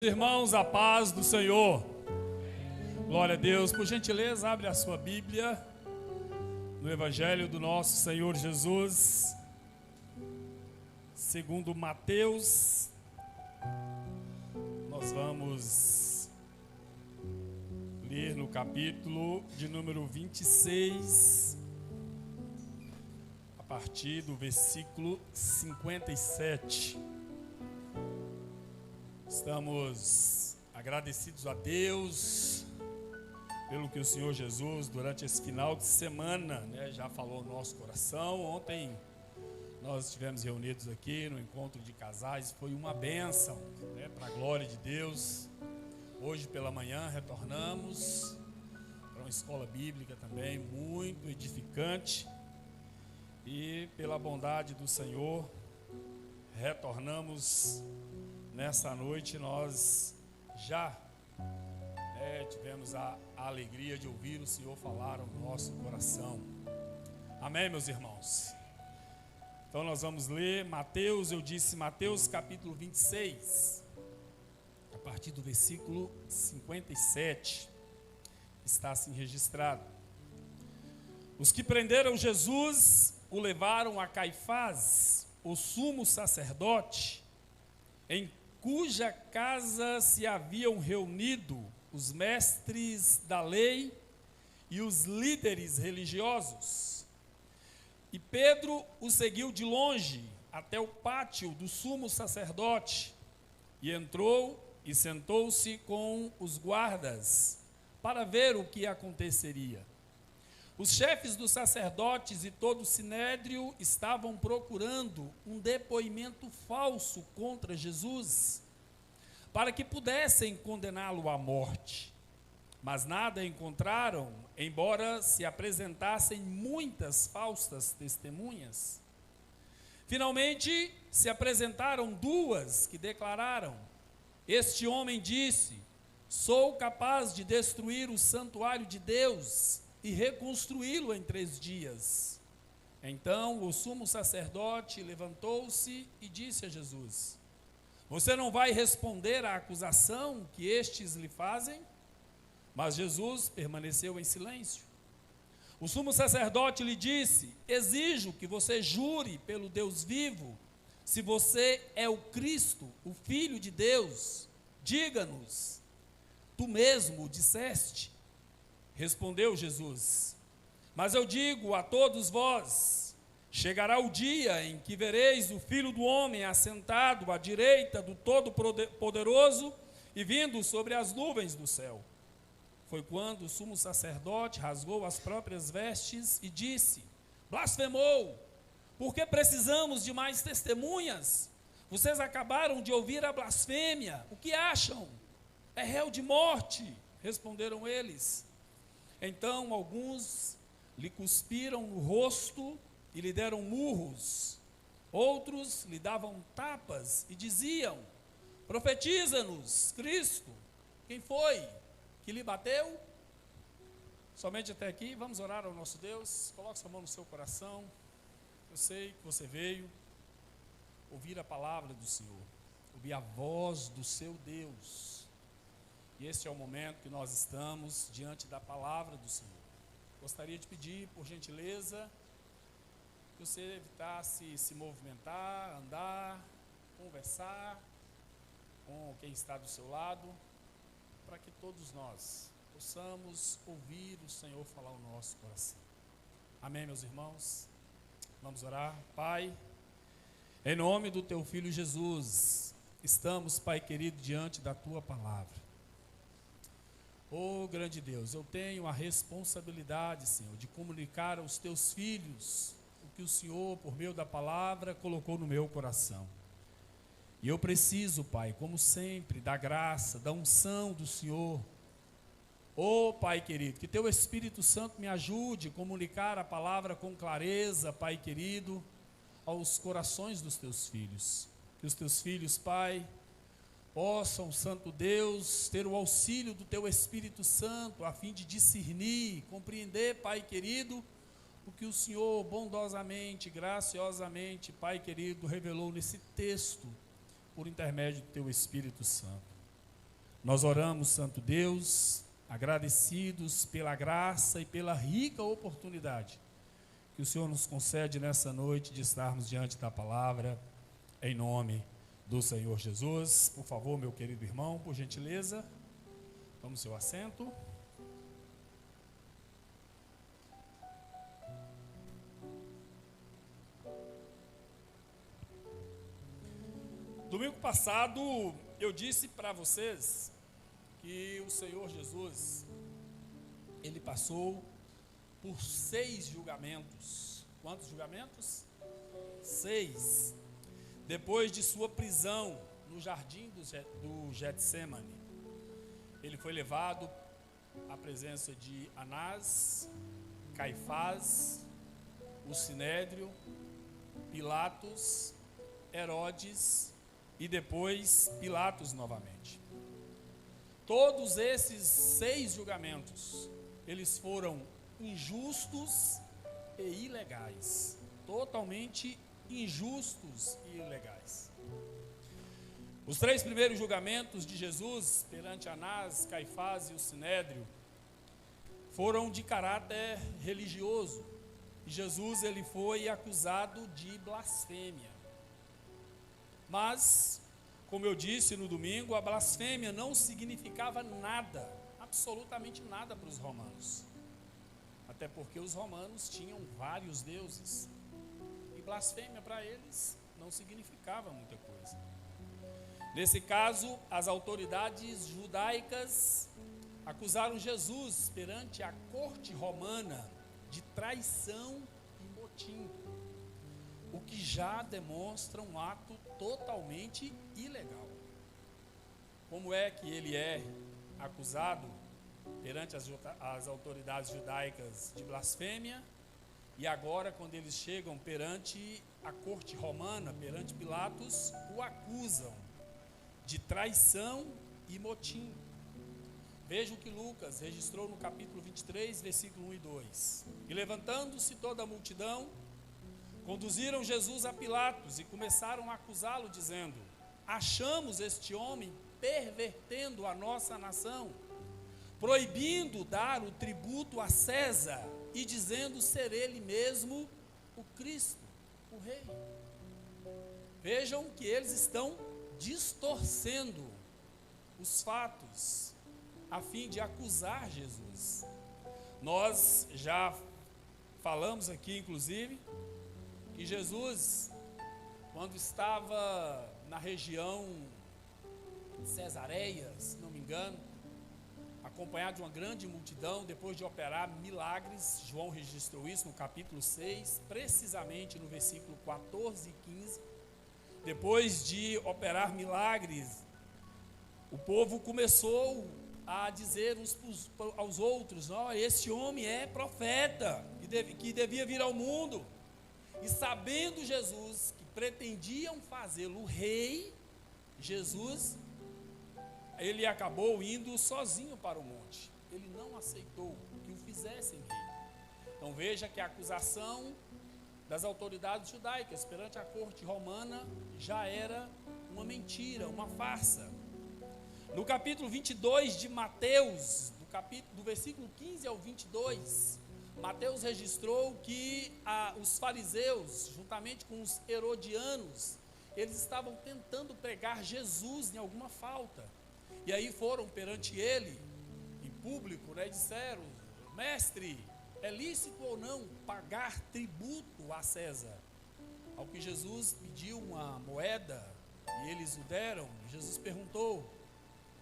Irmãos, a paz do Senhor. Glória a Deus. Por gentileza, abre a sua Bíblia no Evangelho do nosso Senhor Jesus, segundo Mateus. Nós vamos ler no capítulo de número 26, a partir do versículo 57. Estamos agradecidos a Deus pelo que o Senhor Jesus, durante esse final de semana, já falou no nosso coração. Ontem nós estivemos reunidos aqui no encontro de casais, foi uma bênção, para a glória de Deus. Hoje pela manhã retornamos para uma escola bíblica também, muito edificante. E pela bondade do Senhor, retornamos. Nessa noite nós já tivemos a alegria de ouvir o Senhor falar ao nosso coração. Amém, meus irmãos? Então nós vamos ler Mateus, Mateus capítulo 26, a partir do versículo 57, está assim registrado. Os que prenderam Jesus o levaram a Caifás, o sumo sacerdote, em cuja casa se haviam reunido os mestres da lei e os líderes religiosos. E Pedro o seguiu de longe até o pátio do sumo sacerdote, e entrou e sentou-se com os guardas para ver o que aconteceria. Os chefes dos sacerdotes e todo o sinédrio estavam procurando um depoimento falso contra Jesus, para que pudessem condená-lo à morte. Mas nada encontraram, embora se apresentassem muitas falsas testemunhas. Finalmente, se apresentaram duas que declararam: este homem disse: sou capaz de destruir o santuário de Deus e reconstruí-lo em 3 dias. Então o sumo sacerdote levantou-se e disse a Jesus: você não vai responder à acusação que estes lhe fazem? Mas Jesus permaneceu em silêncio. O sumo sacerdote lhe disse: exijo que você jure pelo Deus vivo, se você é o Cristo, o Filho de Deus, diga-nos. Tu mesmo o disseste. Respondeu Jesus: mas eu digo a todos vós, chegará o dia em que vereis o Filho do Homem assentado à direita do Todo-Poderoso e vindo sobre as nuvens do céu. Foi quando o sumo sacerdote rasgou as próprias vestes e disse: blasfemou! Por que precisamos de mais testemunhas? Vocês acabaram de ouvir a blasfêmia. O que acham? É réu de morte, responderam eles. Então alguns lhe cuspiram no rosto e lhe deram murros. Outros lhe davam tapas e diziam: profetiza-nos, Cristo, quem foi que lhe bateu? Somente até aqui. Vamos orar ao nosso Deus. Coloque sua mão no seu coração. Eu sei que você veio ouvir a palavra do Senhor, ouvir a voz do seu Deus. E este é o momento que nós estamos diante da palavra do Senhor. Gostaria de pedir, por gentileza, que você evitasse se movimentar, andar, conversar com quem está do seu lado, para que todos nós possamos ouvir o Senhor falar ao nosso coração. Amém, meus irmãos? Vamos orar. Pai, em nome do Teu Filho Jesus, estamos, Pai querido, diante da Tua palavra. Oh, grande Deus, eu tenho a responsabilidade, Senhor, de comunicar aos Teus filhos o que o Senhor, por meio da palavra, colocou no meu coração. E eu preciso, Pai, como sempre, da graça, da unção do Senhor. Oh, Pai querido, que Teu Espírito Santo me ajude a comunicar a palavra com clareza, Pai querido, aos corações dos Teus filhos. Que os Teus filhos, Pai, possam, Santo Deus, ter o auxílio do Teu Espírito Santo, a fim de discernir, compreender, Pai querido, o que o Senhor bondosamente, graciosamente, Pai querido, revelou nesse texto, por intermédio do Teu Espírito Santo. Nós oramos, Santo Deus, agradecidos pela graça e pela rica oportunidade que o Senhor nos concede nessa noite de estarmos diante da palavra, em nome do Senhor Jesus. Por favor, meu querido irmão, por gentileza, tome seu assento. Domingo passado eu disse para vocês que o Senhor Jesus, ele passou por 6 julgamentos. Quantos julgamentos? 6. Depois de sua prisão no jardim do Getsemane, ele foi levado à presença de Anás, Caifás, o Sinédrio, Pilatos, Herodes e depois Pilatos novamente. Todos esses 6 julgamentos, eles foram injustos e ilegais, totalmente injustos e ilegais. Os 3 primeiros julgamentos de Jesus perante Anás, Caifás e o Sinédrio foram de caráter religioso. E Jesus, ele foi acusado de blasfêmia. Mas, como eu disse no domingo, a blasfêmia não significava nada, absolutamente nada para os romanos. Até porque os romanos tinham vários deuses. E blasfêmia para eles não significava muita coisa. Nesse caso, as autoridades judaicas acusaram Jesus perante a corte romana de traição e motim, o que já demonstra um ato totalmente ilegal. Como é que ele é acusado perante as autoridades judaicas de blasfêmia, e agora, quando eles chegam perante a corte romana, perante Pilatos, o acusam de traição e motim. Veja o que Lucas registrou no capítulo 23, versículo 1 e 2. E levantando-se toda a multidão, conduziram Jesus a Pilatos e começaram a acusá-lo, dizendo: achamos este homem pervertendo a nossa nação, proibindo dar o tributo a César e dizendo ser ele mesmo o Cristo, o Rei. Vejam que eles estão distorcendo os fatos a fim de acusar Jesus. Nós já falamos aqui, inclusive, que Jesus, quando estava na região de Cesareia, se não me engano, acompanhado de uma grande multidão, depois de operar milagres, João registrou isso no capítulo 6, precisamente no versículo 14 e 15, depois de operar milagres, o povo começou a dizer uns aos outros: esse homem é profeta, que devia vir ao mundo. E sabendo Jesus que pretendiam fazê-lo rei, Jesus, ele acabou indo sozinho para o monte. Ele não aceitou que o fizessem rei. Então veja que a acusação das autoridades judaicas perante a corte romana já era uma mentira, uma farsa. No capítulo 22 de Mateus, do versículo 15 ao 22, Mateus registrou que os fariseus, juntamente com os herodianos, eles estavam tentando pregar Jesus em alguma falta. E aí foram perante ele, em público, e disseram: mestre, é lícito ou não pagar tributo a César? Ao que Jesus pediu uma moeda e eles o deram. Jesus perguntou: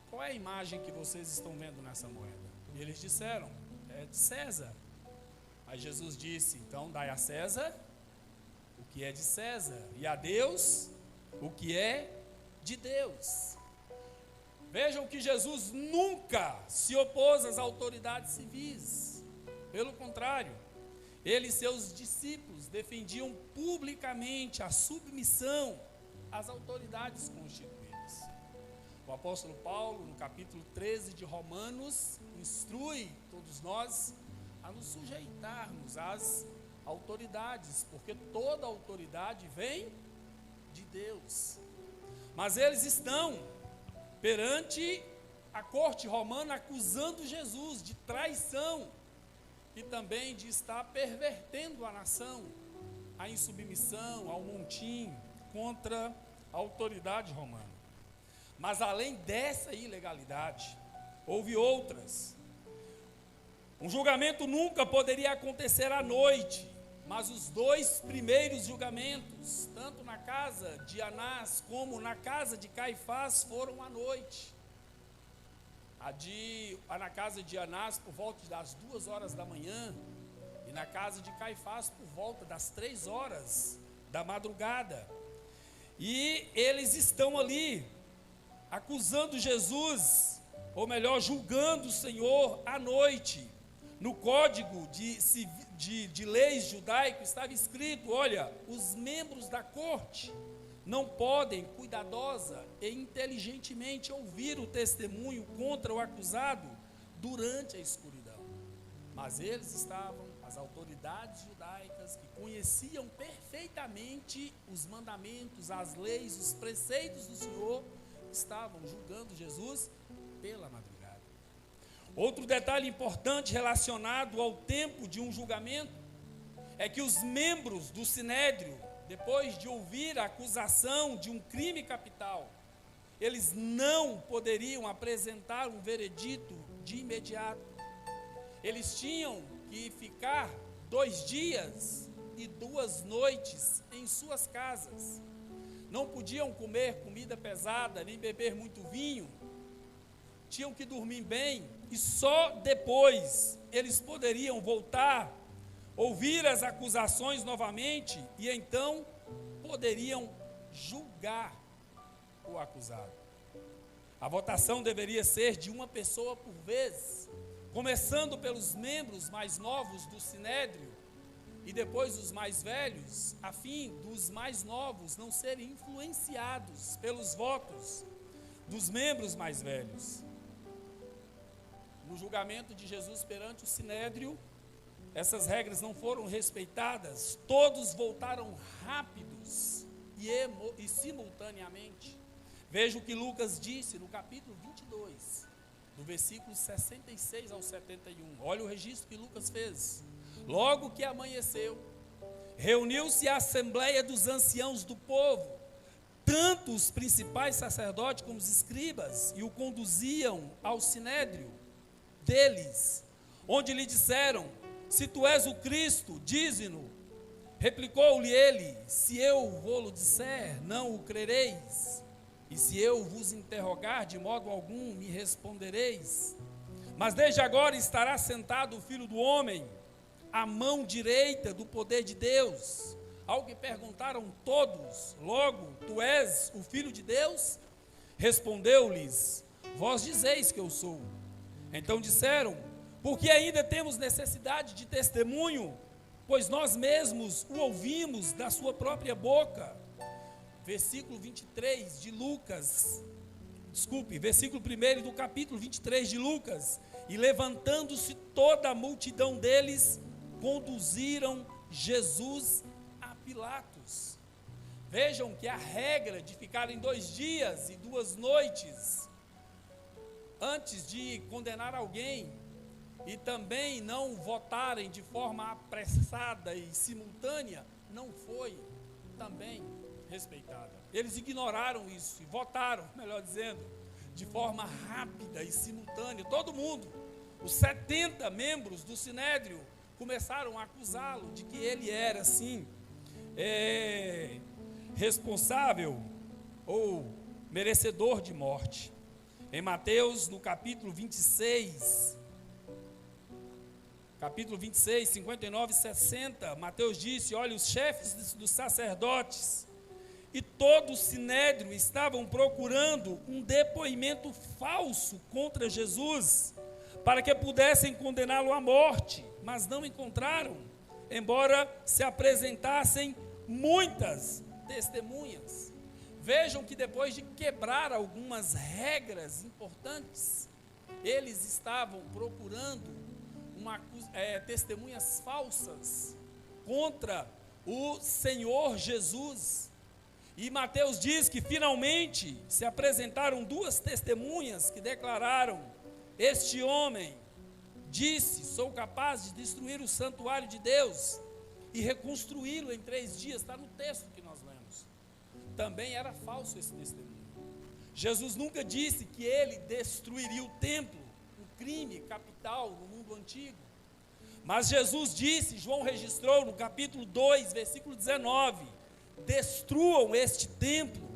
qual é a imagem que vocês estão vendo nessa moeda? E eles disseram: é de César. Aí Jesus disse: então dai a César o que é de César, e a Deus o que é de Deus. Vejam que Jesus nunca se opôs às autoridades civis. Pelo contrário, ele e seus discípulos defendiam publicamente a submissão às autoridades constituídas. O apóstolo Paulo, no capítulo 13 de Romanos, instrui todos nós a nos sujeitarmos às autoridades, porque toda autoridade vem de Deus. Mas eles estão perante a corte romana acusando Jesus de traição e também de estar pervertendo a nação, a insubmissão, ao montim, contra a autoridade romana. Mas além dessa ilegalidade, houve outras. Um julgamento nunca poderia acontecer à noite, mas os 2 primeiros julgamentos, tanto na casa de Anás como na casa de Caifás, foram à noite. Na casa de Anás por volta das 2 horas da manhã, e na casa de Caifás por volta das 3 horas da madrugada. E eles estão ali acusando Jesus, ou melhor, julgando o Senhor à noite. No código de leis judaico estava escrito: olha, os membros da corte não podem cuidadosa e inteligentemente ouvir o testemunho contra o acusado durante a escuridão. Mas eles estavam, as autoridades judaicas, que conheciam perfeitamente os mandamentos, as leis, os preceitos do Senhor, estavam julgando Jesus pela madrugada. Outro detalhe importante relacionado ao tempo de um julgamento é que os membros do Sinédrio, depois de ouvir a acusação de um crime capital, eles não poderiam apresentar um veredito de imediato. Eles tinham que ficar 2 dias e 2 noites em suas casas. Não podiam comer comida pesada, nem beber muito vinho. Tinham que dormir bem, e só depois eles poderiam voltar, ouvir as acusações novamente, e então poderiam julgar o acusado. A votação deveria ser de uma pessoa por vez, começando pelos membros mais novos do Sinédrio, e depois os mais velhos, a fim dos mais novos não serem influenciados pelos votos dos membros mais velhos. No julgamento de Jesus perante o Sinédrio, essas regras não foram respeitadas, todos voltaram rápidos e simultaneamente. Veja o que Lucas disse no capítulo 22, do versículo 66 ao 71. Olha o registro que Lucas fez. Logo que amanheceu, reuniu-se a assembleia dos anciãos do povo, tanto os principais sacerdotes como os escribas, e o conduziam ao Sinédrio deles, onde lhe disseram: se tu és o Cristo, dize-no. Replicou-lhe ele: se eu vou-lo disser, não o crereis, e se eu vos interrogar, de modo algum me respondereis. Mas desde agora estará sentado o Filho do Homem, à mão direita do poder de Deus. Ao que perguntaram todos: logo, tu és o Filho de Deus? Respondeu-lhes: vós dizeis que eu sou. Então disseram: porque ainda temos necessidade de testemunho, pois nós mesmos o ouvimos da sua própria boca. Versículo 23 de Lucas, versículo 1 do capítulo 23 de Lucas. E levantando-se toda a multidão deles, conduziram Jesus a Pilatos. Vejam que a regra de ficarem 2 dias e 2 noites antes de condenar alguém, e também não votarem de forma apressada e simultânea, não foi também respeitada. Eles ignoraram isso e votaram, melhor dizendo, de forma rápida e simultânea. Todo mundo, os 70 membros do Sinédrio, começaram a acusá-lo de que ele era, sim, responsável ou merecedor de morte. Em Mateus, no capítulo 26, 59 e 60, Mateus disse: olha, os chefes dos sacerdotes e todo o Sinédrio estavam procurando um depoimento falso contra Jesus, para que pudessem condená-lo à morte, mas não encontraram, embora se apresentassem muitas testemunhas. Vejam que depois de quebrar algumas regras importantes, eles estavam procurando testemunhas falsas contra o Senhor Jesus. E Mateus diz que finalmente se apresentaram duas testemunhas que declararam: este homem disse, sou capaz de destruir o santuário de Deus e reconstruí-lo em 3 dias. Está no texto que nós lemos. Também era falso esse testemunho. Jesus nunca disse que ele destruiria o templo, um crime capital no mundo antigo. Mas Jesus disse, João registrou no capítulo 2, versículo 19: destruam este templo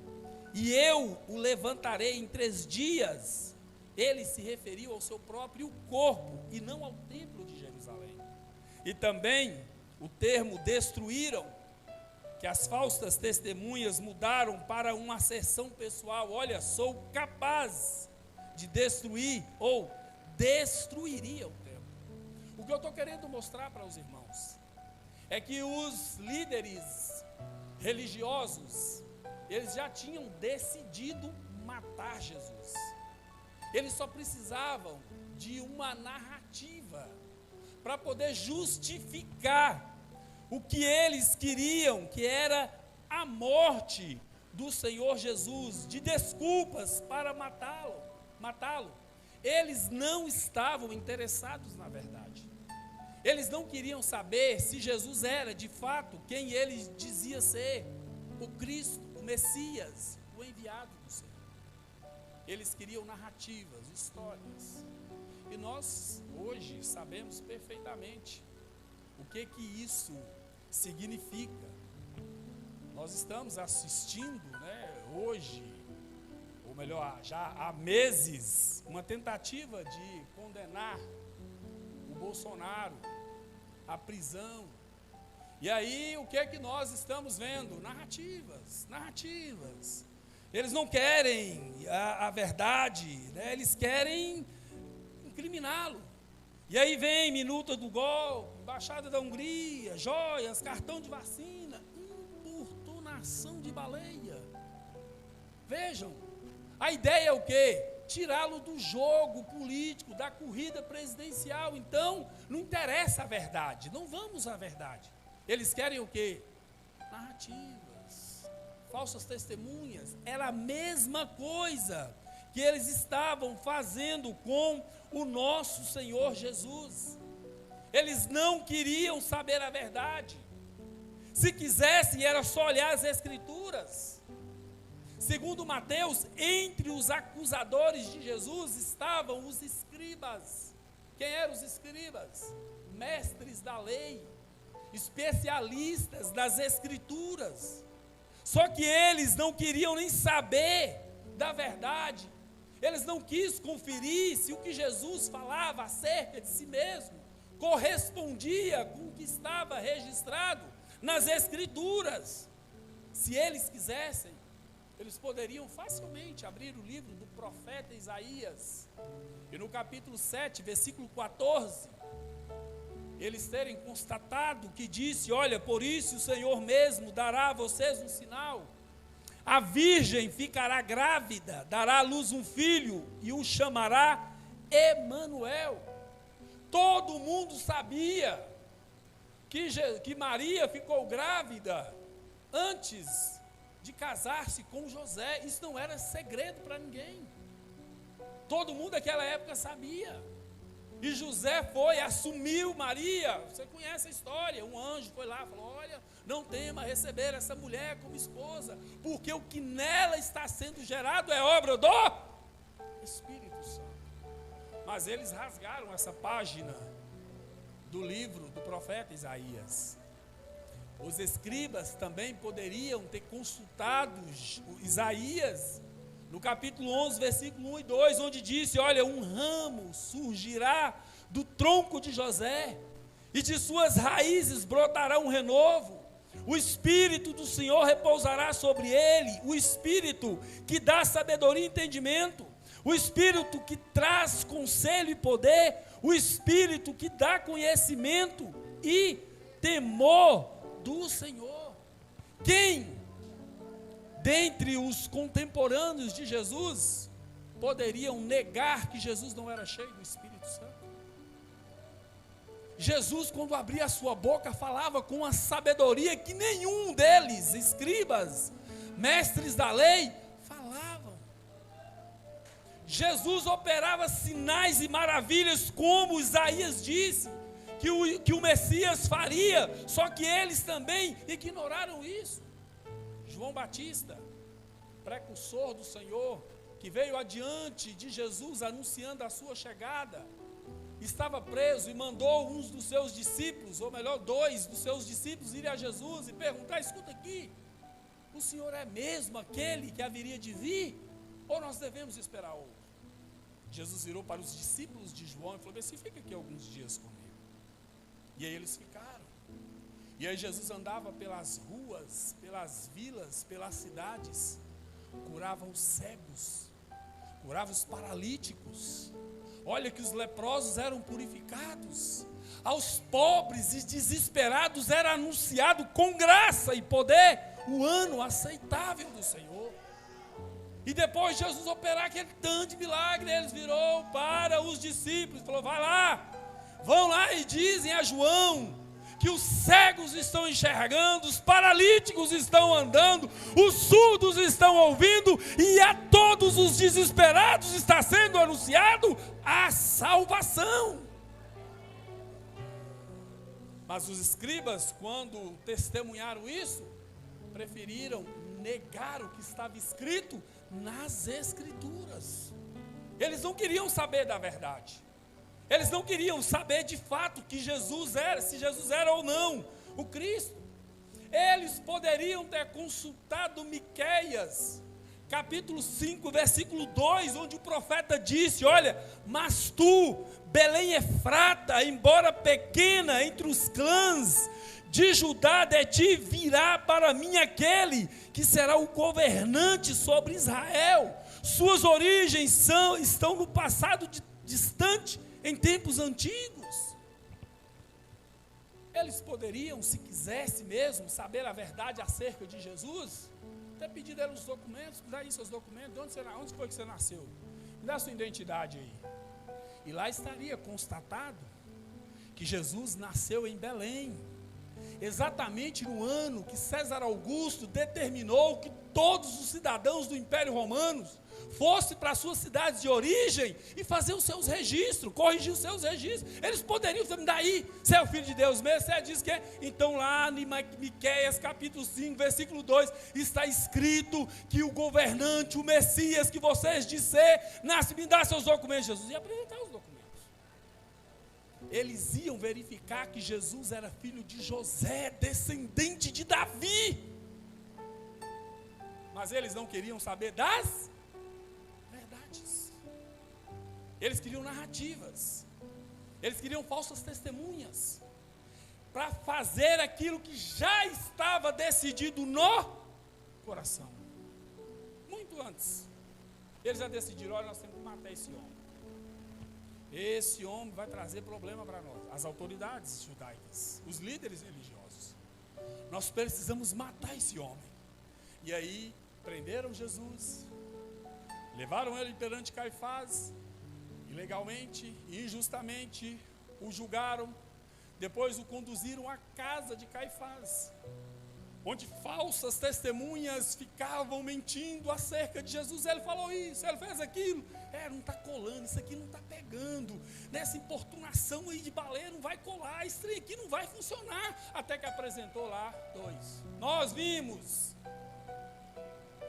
e eu o levantarei em 3 dias. Ele se referiu ao seu próprio corpo e não ao templo de Jerusalém. E também o termo destruíram, que as falsas testemunhas mudaram para uma asserção pessoal: olha, sou capaz de destruir, ou destruiria o templo. O que eu estou querendo mostrar para os irmãos é que os líderes religiosos, eles já tinham decidido matar Jesus. Eles só precisavam de uma narrativa para poder justificar o que eles queriam, que era a morte do Senhor Jesus, de desculpas para matá-lo. Eles não estavam interessados na verdade. Eles não queriam saber se Jesus era de fato quem ele dizia ser, o Cristo, o Messias, o enviado do Senhor. Eles queriam narrativas, histórias. E nós hoje sabemos perfeitamente o que isso significa. Nós estamos assistindo, hoje, ou melhor, já há meses, uma tentativa de condenar o Bolsonaro à prisão. E aí, o que nós estamos vendo? Narrativas. Eles não querem a verdade, eles querem incriminá-lo. E aí vem minuta do golpe, embaixada da Hungria, joias, cartão de vacina, importunação de baleia. Vejam, a ideia é o quê? Tirá-lo do jogo político, da corrida presidencial. Então, não interessa a verdade, não vamos à verdade. Eles querem o quê? Narrativas, falsas testemunhas. Era a mesma coisa que eles estavam fazendo com o nosso Senhor Jesus. Eles não queriam saber a verdade. Se quisessem, era só olhar as Escrituras. Segundo Mateus, entre os acusadores de Jesus estavam os escribas. Quem eram os escribas? Mestres da lei, especialistas das Escrituras. Só que eles não queriam nem saber da verdade. Eles não quis conferir se o que Jesus falava acerca de si mesmo correspondia com o que estava registrado nas Escrituras. Se eles quisessem, eles poderiam facilmente abrir o livro do profeta Isaías, e no capítulo 7, versículo 14, eles terem constatado que disse: olha, por isso o Senhor mesmo dará a vocês um sinal. A virgem ficará grávida, dará à luz um filho e o chamará Emanuel. Todo mundo sabia que Maria ficou grávida antes de casar-se com José. Isso não era segredo para ninguém. Todo mundo naquela época sabia. E José foi, assumiu Maria. Você conhece a história. Um anjo foi lá e falou: olha, não tema receber essa mulher como esposa, porque o que nela está sendo gerado é obra do Espírito Santo. Mas eles rasgaram essa página do livro do profeta Isaías. Os escribas também poderiam ter consultado Isaías, no capítulo 11, versículo 1 e 2, onde disse: olha, um ramo surgirá do tronco de José, e de suas raízes brotará um renovo. O Espírito do Senhor repousará sobre ele, o Espírito que dá sabedoria e entendimento, o Espírito que traz conselho e poder, o Espírito que dá conhecimento e temor do Senhor. Quem dentre os contemporâneos de Jesus poderiam negar que Jesus não era cheio do Espírito Santo? Jesus, quando abria a sua boca, falava com uma sabedoria que nenhum deles, escribas, mestres da lei falavam. Jesus operava sinais e maravilhas, como Isaías disse que o Messias faria, só que eles também ignoraram isso. João Batista, precursor do Senhor, que veio adiante de Jesus anunciando a sua chegada, estava preso e mandou uns dos seus discípulos, ou melhor, 2 dos seus discípulos, irem a Jesus e perguntar: escuta aqui, o Senhor é mesmo aquele que haveria de vir, ou nós devemos esperar outro? Jesus virou para os discípulos de João e falou assim: fica aqui alguns dias comigo. E aí eles ficaram. E aí Jesus andava pelas ruas, pelas vilas, pelas cidades, curava os cegos, curava os paralíticos. Olha que os leprosos eram purificados, aos pobres e desesperados era anunciado com graça e poder o ano aceitável do Senhor. E depois de Jesus operar aquele tanto de milagre, eles virou para os discípulos e falou: vai lá, vão lá e dizem a João que os cegos estão enxergando, os paralíticos estão andando, os surdos estão ouvindo, e a todos os desesperados está sendo anunciado a salvação. Mas os escribas, quando testemunharam isso, preferiram negar o que estava escrito nas Escrituras. Eles não queriam saber da verdade. Eles não queriam saber de fato que Jesus era, se Jesus era ou não o Cristo. Eles poderiam ter consultado Miqueias, capítulo 5, versículo 2, onde o profeta disse: olha, mas tu, Belém Efrata, embora pequena entre os clãs de Judá, de ti virá para mim aquele que será o governante sobre Israel. Suas origens estão no passado distante, em tempos antigos. Eles poderiam, se quisesse mesmo, saber a verdade acerca de Jesus, ter pedido a eles os documentos: dá aí seus documentos, onde foi que você nasceu? Me dá a sua identidade aí. E lá estaria constatado que Jesus nasceu em Belém, exatamente no ano que César Augusto determinou que todos os cidadãos do Império Romano fossem para as suas cidades de origem e fazer os seus registros, corrigir os seus registros. Eles poderiam dizer: daí, você é o Filho de Deus mesmo? Você diz que é? Então lá em Miqueias capítulo 5, versículo 2, está escrito que o governante, o Messias que vocês disseram, nasce, me dá seus documentos. Jesus ia apresentar os documentos. Eles iam verificar que Jesus era filho de José, descendente de Davi. Mas eles não queriam saber das verdades. Eles queriam narrativas. Eles queriam falsas testemunhas, para fazer aquilo que já estava decidido no coração. Muito antes. Eles já decidiram: olha, nós temos que matar esse homem. Esse homem vai trazer problema para nós. As autoridades judaicas, os líderes religiosos. Nós precisamos matar esse homem. E aí, prenderam Jesus, levaram ele perante Caifás, ilegalmente, injustamente, o julgaram, depois o conduziram à casa de Caifás, onde falsas testemunhas ficavam mentindo acerca de Jesus. Ele falou isso, ele fez aquilo, não está colando, isso aqui não está pegando, nessa importunação aí de baleia não vai colar, esse trem aqui não vai funcionar, até que apresentou lá 2. Nós vimos,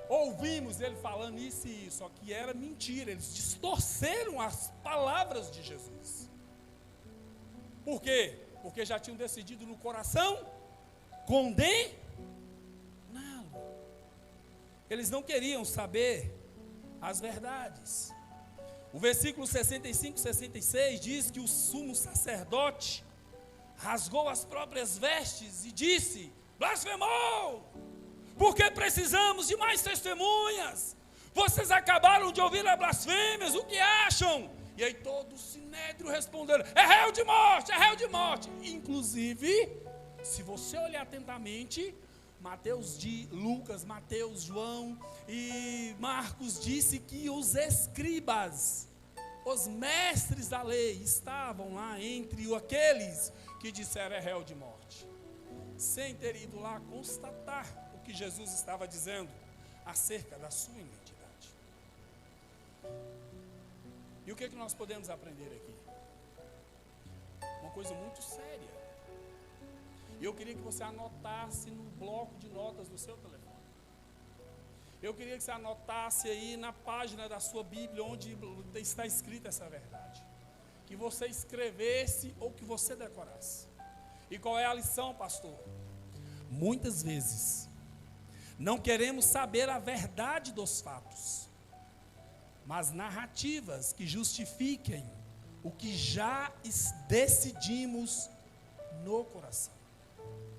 ouvimos ele falando isso e isso, só que era mentira. Eles distorceram as palavras de Jesus. Por quê? Porque já tinham decidido no coração condená-lo. Eles não queriam saber as verdades. O versículo 65, 66 diz que o sumo sacerdote rasgou as próprias vestes e disse: blasfemou! Porque precisamos de mais testemunhas. Vocês acabaram de ouvir as blasfêmias, o que acham? E aí todo o sinédrio responderam: é réu de morte, é réu de morte. Inclusive, se você olhar atentamente, Lucas, Mateus, João e Marcos disse que os escribas, os mestres da lei, estavam lá entre aqueles que disseram: é réu de morte, sem ter ido lá constatar o que Jesus estava dizendo. acerca da sua identidade. E o que nós podemos aprender aqui? Uma coisa muito séria. E eu queria que você anotasse no bloco de notas do seu telefone. Eu queria que você anotasse aí na página da sua Bíblia, onde está escrita essa verdade. Que você escrevesse ou que você decorasse. E qual é a lição, pastor? Muitas vezes, não queremos saber a verdade dos fatos, mas narrativas que justifiquem o que já decidimos no coração.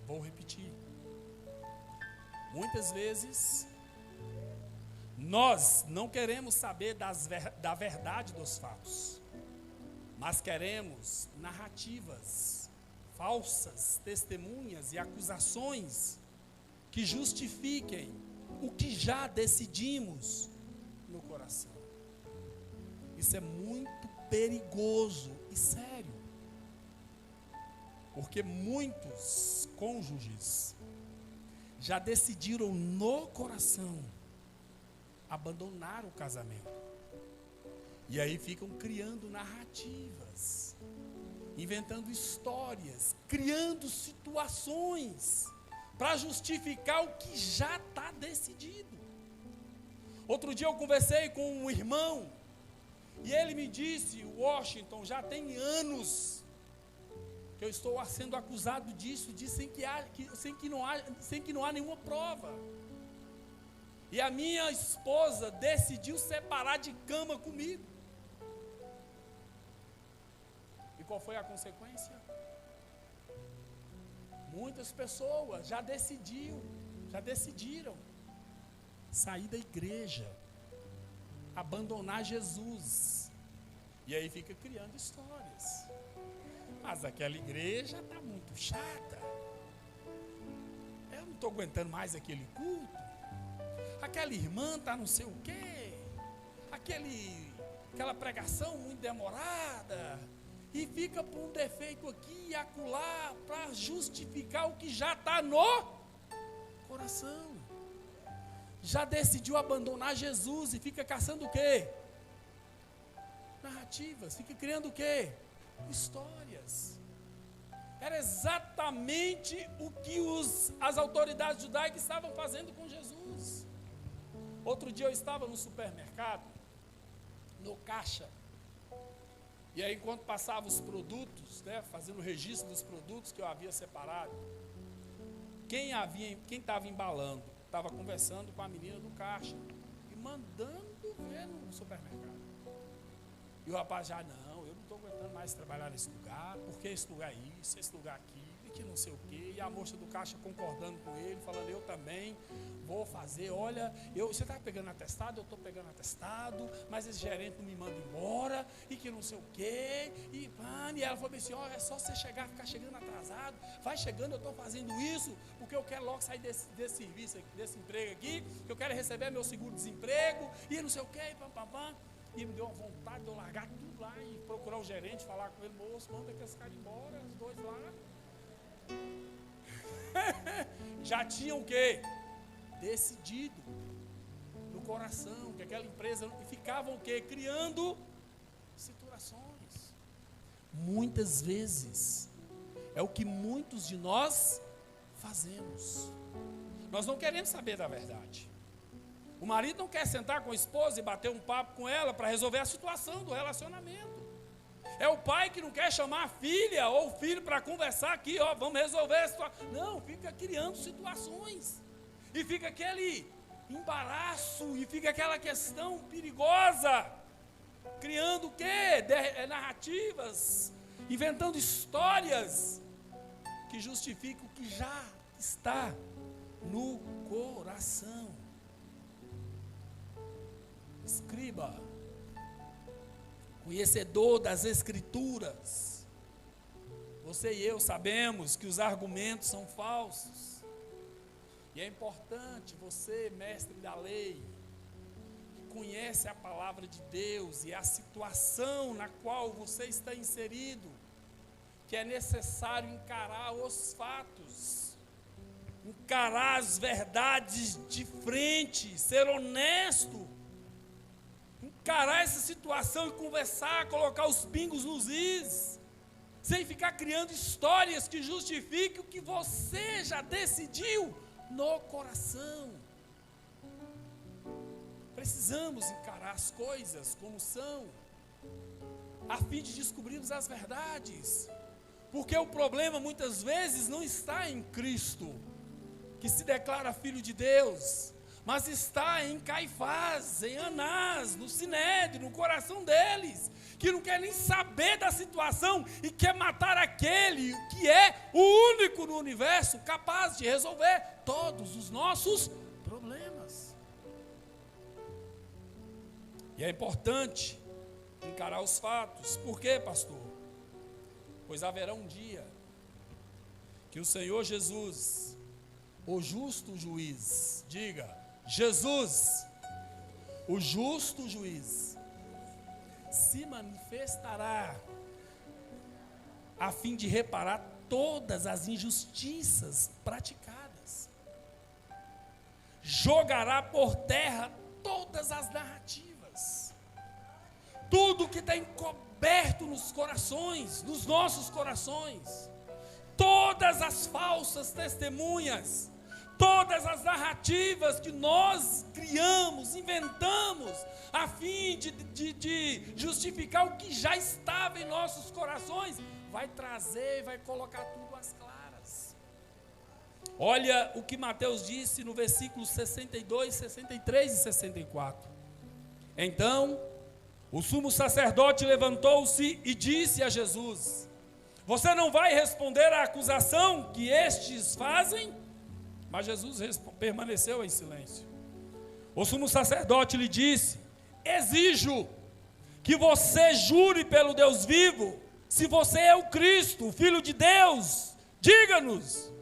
Vou repetir. Muitas vezes, nós não queremos saber da verdade dos fatos, mas queremos narrativas, falsas testemunhas e acusações que justifiquem o que já decidimos no coração. Isso é muito perigoso e sério, porque muitos cônjuges já decidiram no coração abandonar o casamento. E aí ficam criando narrativas, inventando histórias, criando situações para justificar o que já está decidido. Outro dia eu conversei com um irmão e ele me disse: Washington, já tem anos que eu estou sendo acusado disso, sem que não há nenhuma prova. E a minha esposa decidiu separar de cama comigo. E qual foi a consequência? Muitas pessoas já decidiram sair da igreja, abandonar Jesus. E aí fica criando histórias. Mas aquela igreja está muito chata. Eu não estou aguentando mais aquele culto. Aquela irmã está não sei o quê. Aquela pregação muito demorada. E fica por um defeito aqui e acolá para justificar o que já está no coração. Já decidiu abandonar Jesus e fica caçando o quê? Narrativas. Fica criando o quê? Histórias. Era exatamente o que as autoridades judaicas estavam fazendo com Jesus. Outro dia eu estava no supermercado, no caixa. E aí, enquanto passava os produtos, fazendo o registro dos produtos que eu havia separado, quem estava embalando, estava conversando com a menina do caixa e mandando ver no supermercado. E o rapaz já: não, eu não estou aguentando mais trabalhar nesse lugar, porque esse lugar é isso, esse lugar aquilo, e que não sei o quê. E a moça do caixa concordando com ele, falando: eu também vou fazer, olha, você está pegando atestado, eu estou pegando atestado, mas esse gerente não me manda embora, e que não sei o quê, e ela falou assim: ó, é só você ficar chegando atrasado, vai chegando, eu estou fazendo isso, porque eu quero logo sair desse serviço, desse emprego aqui, que eu quero receber meu seguro-desemprego, e não sei o quê, e me deu uma vontade de eu largar tudo lá e procurar o gerente, falar com ele: moço, manda que esse cara embora, os dois lá. Já tinham o quê? Decidido no coração que aquela empresa, e ficavam o quê? Criando situações. Muitas vezes é o que muitos de nós fazemos. Nós não queremos saber da verdade. O marido não quer sentar com a esposa e bater um papo com ela para resolver a situação do relacionamento. É o pai que não quer chamar a filha ou o filho para conversar aqui, ó, vamos resolver a situação. Não, fica criando situações. E fica aquele embaraço, e fica aquela questão perigosa. Criando o quê? Narrativas, inventando histórias que justificam o que já está no coração. Escriba, conhecedor das Escrituras, você e eu sabemos que os argumentos são falsos. E é importante você, mestre da lei, que conhece a palavra de Deus e a situação na qual você está inserido, que é necessário encarar os fatos. encarar as verdades de frente, ser honesto, encarar essa situação e conversar, colocar os pingos nos is, sem ficar criando histórias que justifiquem o que você já decidiu no coração. Precisamos encarar as coisas como são, a fim de descobrirmos as verdades, porque o problema muitas vezes não está em Cristo, que se declara filho de Deus, mas está em Caifás, em Anás, no Sinédrio, no coração deles, que não quer nem saber da situação e quer matar aquele que é o único no universo capaz de resolver todos os nossos problemas. E é importante encarar os fatos. Por quê, pastor? Pois haverá um dia que o Senhor Jesus, o justo juiz, diga, Jesus, o justo juiz, se manifestará a fim de reparar todas as injustiças praticadas, jogará por terra todas as narrativas, tudo que está encoberto nos corações, nos nossos corações, todas as falsas testemunhas, todas as narrativas que nós criamos, inventamos, a fim de justificar o que já estava em nossos corações, vai trazer, vai colocar tudo às claras. Olha o que Mateus disse no versículo 62, 63 e 64. Então, o sumo sacerdote levantou-se e disse a Jesus: você não vai responder à acusação que estes fazem? Mas Jesus permaneceu em silêncio. O sumo sacerdote lhe disse: exijo que você jure pelo Deus vivo, se você é o Cristo, o Filho de Deus, diga-nos.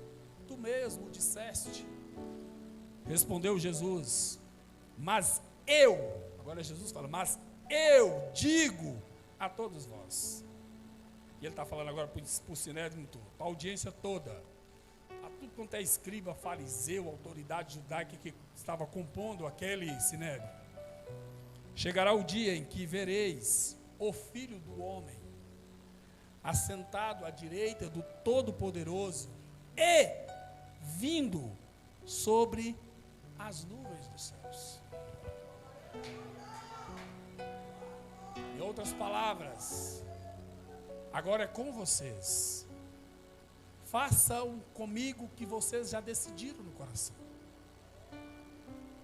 Tu mesmo disseste. Respondeu Jesus: mas eu, agora Jesus fala, mas eu digo a todos vós. E ele está falando agora para o Sinédrio todo, para a audiência toda, a tudo quanto é escriba, fariseu, autoridade judaica que estava compondo aquele Sinédrio. Chegará o dia em que vereis o Filho do Homem assentado à direita do Todo-Poderoso e vindo sobre as nuvens dos céus. Em outras palavras, agora é com vocês. Façam comigo o que vocês já decidiram no coração.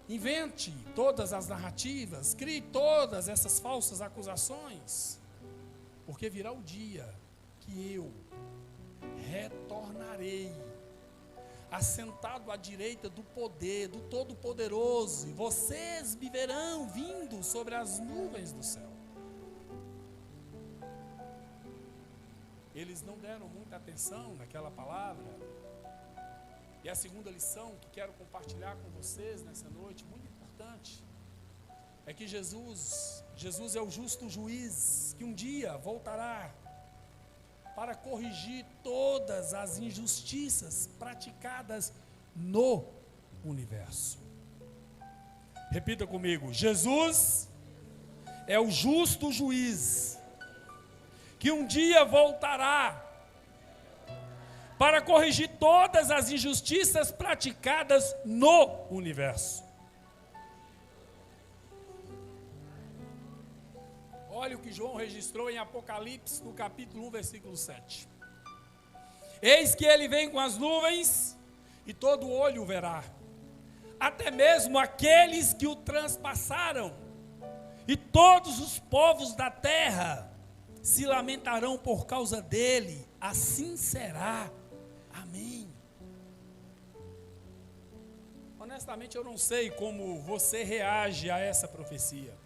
Invente todas as narrativas, crie todas essas falsas acusações, porque virá o dia que eu retornarei, assentado à direita do poder, do Todo-Poderoso, e vocês me verão vindo sobre as nuvens do céu. Eles não deram muita atenção naquela palavra. E a segunda lição que quero compartilhar com vocês nessa noite, muito importante, é que Jesus é o justo juiz, que um dia voltará para corrigir todas as injustiças praticadas no universo. Repita comigo: Jesus é o justo juiz, que um dia voltará para corrigir todas as injustiças praticadas no universo. Olha o que João registrou em Apocalipse, no capítulo 1, versículo 7. Eis que ele vem com as nuvens, e todo olho o verá, até mesmo aqueles que o transpassaram, e todos os povos da terra se lamentarão por causa dele. Assim será. Amém. Honestamente, eu não sei como você reage a essa profecia.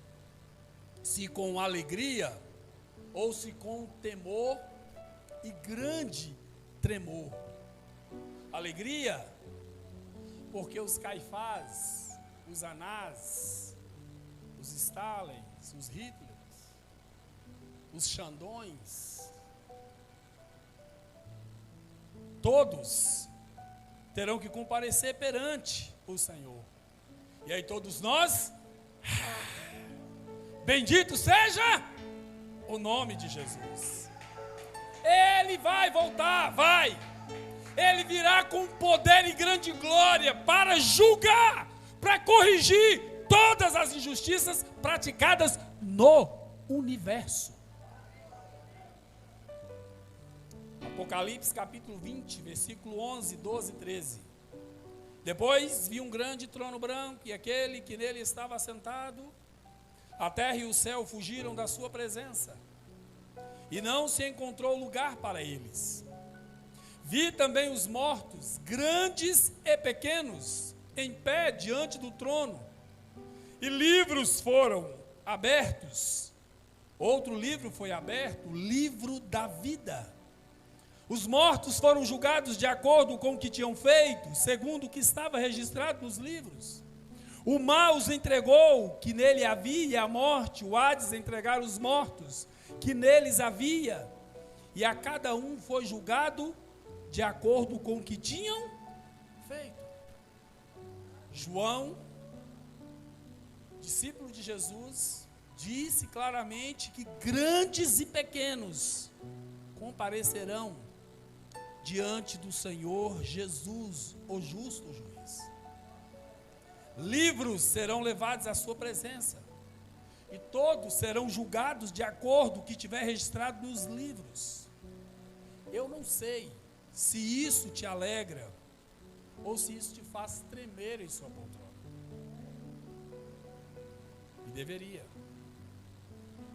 Se com alegria ou se com temor e grande tremor. Alegria, porque os Caifás, os Anás, os Stalins, os Hitlers, os Xandões, todos terão que comparecer perante o Senhor. E aí todos nós, bendito seja o nome de Jesus. Ele vai voltar, vai. Ele virá com poder e grande glória para julgar, para corrigir todas as injustiças praticadas no universo. Apocalipse capítulo 20, versículo 11, 12 e 13. Depois vi um grande trono branco e aquele que nele estava assentado. A terra e o céu fugiram da sua presença, e não se encontrou lugar para eles. Vi também os mortos, grandes e pequenos, em pé diante do trono, e livros foram abertos. Outro livro foi aberto, o livro da vida. Os mortos foram julgados de acordo com o que tinham feito, segundo o que estava registrado nos livros. O mal os entregou, que nele havia, e a morte, o Hades, entregaram os mortos, que neles havia, e a cada um foi julgado de acordo com o que tinham feito. João, discípulo de Jesus, disse claramente que grandes e pequenos comparecerão diante do Senhor Jesus, o justo juiz. Livros serão levados à sua presença, e todos serão julgados de acordo com o que tiver registrado nos livros. Eu não sei se isso te alegra, ou se isso te faz tremer em sua poltrona. E deveria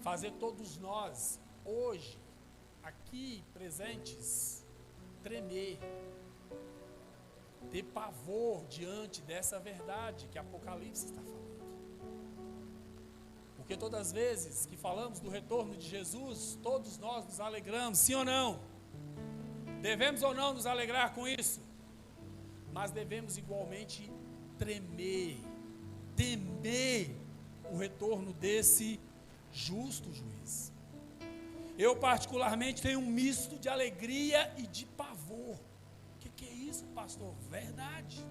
fazer todos nós, hoje, aqui presentes, tremer, ter pavor diante dessa verdade que Apocalipse está falando. Porque todas as vezes que falamos do retorno de Jesus, todos nós nos alegramos, sim ou não? Devemos ou não nos alegrar com isso? Mas devemos igualmente tremer, temer o retorno desse justo juiz. Eu particularmente tenho um misto de alegria e de pavor. O que é isso, pastor? Verdade.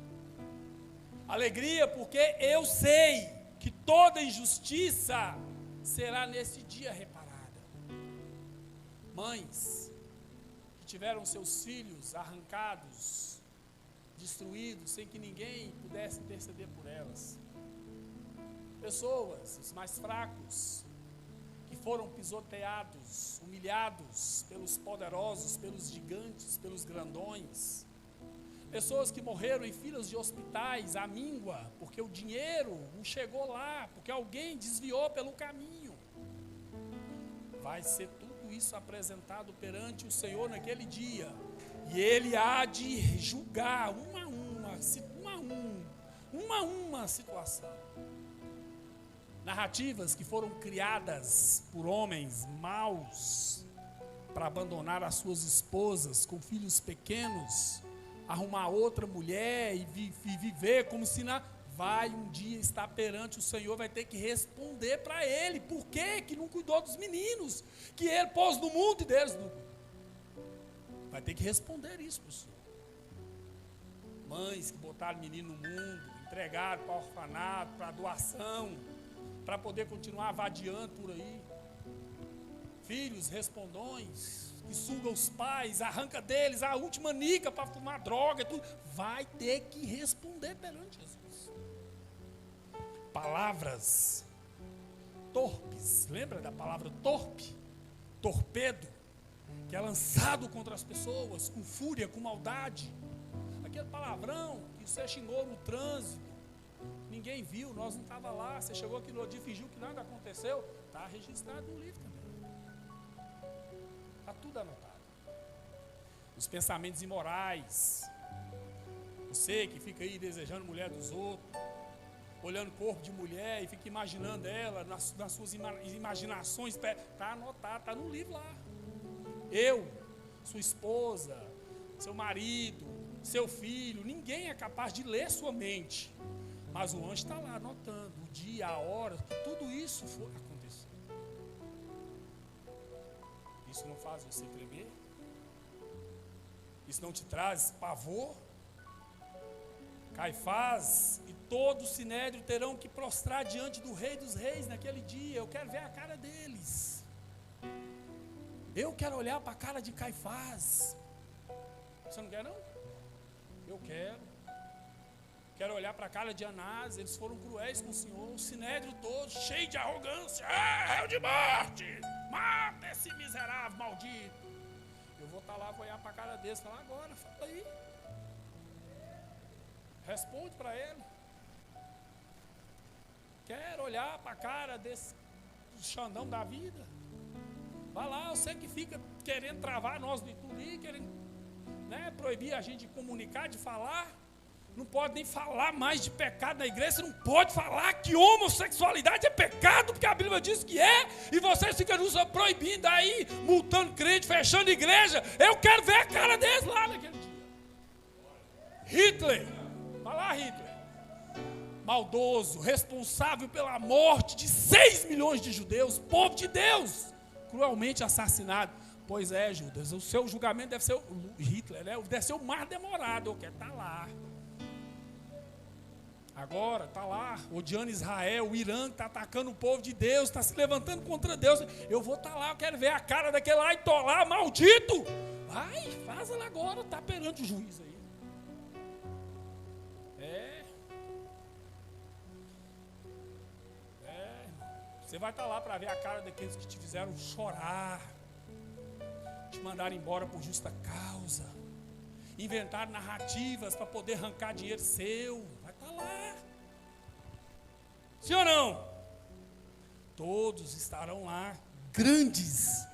Alegria porque eu sei que toda injustiça será nesse dia reparada. Mães que tiveram seus filhos arrancados, destruídos, sem que ninguém pudesse interceder por elas. Pessoas, os mais fracos, que foram pisoteados, humilhados pelos poderosos, pelos gigantes, pelos grandões. Pessoas que morreram em filas de hospitais à míngua, porque o dinheiro não chegou lá, porque alguém desviou pelo caminho. Vai ser tudo isso apresentado perante o Senhor naquele dia, e Ele há de julgar uma a uma situação. Narrativas que foram criadas por homens maus para abandonar as suas esposas com filhos pequenos, arrumar outra mulher e viver como se vai um dia estar perante o Senhor, vai ter que responder para Ele. Por que não cuidou dos meninos que Ele pôs no mundo e deles não? Vai ter que responder isso para o Senhor. Mães que botaram menino no mundo, entregaram para orfanato, para doação, para poder continuar vadiando por aí. Filhos respondões, que sugam os pais, arranca deles a última nica para fumar droga e tudo. Vai ter que responder perante Jesus. Palavras torpes, lembra da palavra torpe? Torpedo, que é lançado contra as pessoas, com fúria, com maldade. Aquele palavrão que você xingou no trânsito, ninguém viu, nós não estávamos lá, você chegou aqui no dia e fingiu que nada aconteceu, está registrado no livro também. Está tudo anotado. Os pensamentos imorais, você que fica aí desejando mulher dos outros, olhando o corpo de mulher e fica imaginando ela nas suas imaginações, está anotado, está no livro lá. Eu, sua esposa, seu marido, seu filho, ninguém é capaz de ler sua mente, mas o anjo está lá anotando o dia, a hora, que tudo isso for acontecer. Isso não faz você tremer? Isso não te traz pavor? Caifás e todo o sinédrio terão que prostrar diante do Rei dos Reis naquele dia. Eu quero ver a cara deles. Eu quero olhar para a cara de Caifás. Você não quer, não? Eu quero. Quero olhar para a cara de Anás. Eles foram cruéis com o Senhor. O sinédrio todo, cheio de arrogância. Réu de morte! Mata esse miserável, maldito. Eu vou estar lá, vou olhar para a cara deles. Falar agora, fala aí. Responde para ele. Quero olhar para a cara desse Xandão da vida. Vai lá, eu sei que fica querendo travar nós do Ituri, querendo, né, proibir a gente de comunicar, de falar. Não pode nem falar mais de pecado na igreja. Você não pode falar que homossexualidade é pecado, porque a Bíblia diz que é. E vocês ficam proibindo aí, multando crente, fechando igreja. Eu quero ver a cara deles lá naquele dia. Hitler. Vai lá, Hitler. Maldoso, responsável pela morte de 6 milhões de judeus, povo de Deus, cruelmente assassinado. Pois é, Judas, o seu julgamento deve ser Hitler, né? Deve ser o mais demorado. Eu quero estar lá. Agora está lá, odiando Israel, o Irã está atacando o povo de Deus, está se levantando contra Deus. Eu vou estar lá, eu quero ver a cara daquele lá e tô lá, maldito. Vai, faz ela agora, está perante o juiz aí. Você vai estar lá para ver a cara daqueles que te fizeram chorar, te mandaram embora por justa causa, inventaram narrativas para poder arrancar dinheiro seu. Vai estar lá. Sim ou não? Todos estarão lá, grandes